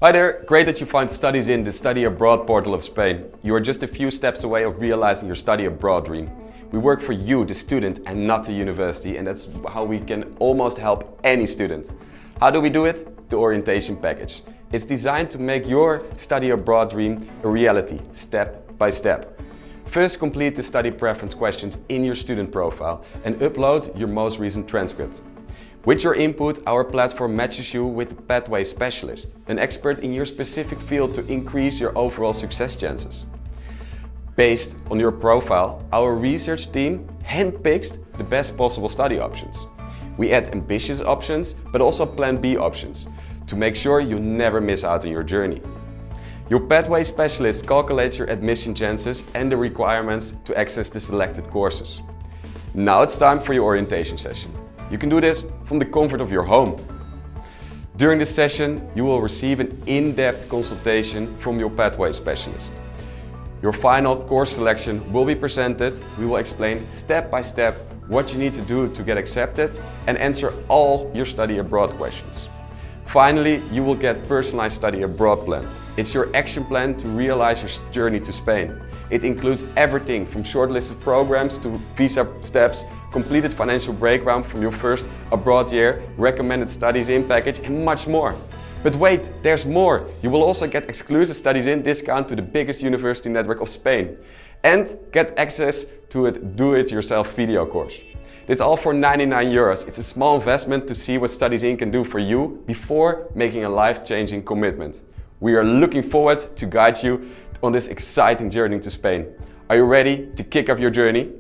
Hi there, great that you found StudiesIn, the study abroad portal of Spain. You are just a few steps away of realizing your study abroad dream. We work for you, the student, and not the university, and that's how we can almost help any student. How do we do it? The orientation package. It's designed to make your study abroad dream a reality, step by step. First, complete the study preference questions in your student profile and upload your most recent transcript. With your input, our platform matches you with a pathway specialist, an expert in your specific field to increase your overall success chances. Based on your profile, our research team handpicks the best possible study options. We add ambitious options, but also Plan B options, to make sure you never miss out on your journey. Your pathway specialist calculates your admission chances and the requirements to access the selected courses. Now it's time for your orientation session. You can do this from the comfort of your home. During this session, you will receive an in-depth consultation from your pathway specialist. Your final course selection will be presented. We will explain step by step what you need to do to get accepted and answer all your study abroad questions. Finally, you will get personalized study abroad plan. It's your action plan to realize your journey to Spain. It includes everything from shortlisted programs to visa steps, completed financial breakdown from your first abroad year, recommended StudiesIn package, and much more. But wait, there's more! You will also get exclusive StudiesIn discount to the biggest university network of Spain and get access to a do-it-yourself video course. It's all for €99. It's a small investment to see what StudiesIn can do for you before making a life-changing commitment. We are looking forward to guide you on this exciting journey to Spain. Are you ready to kick off your journey?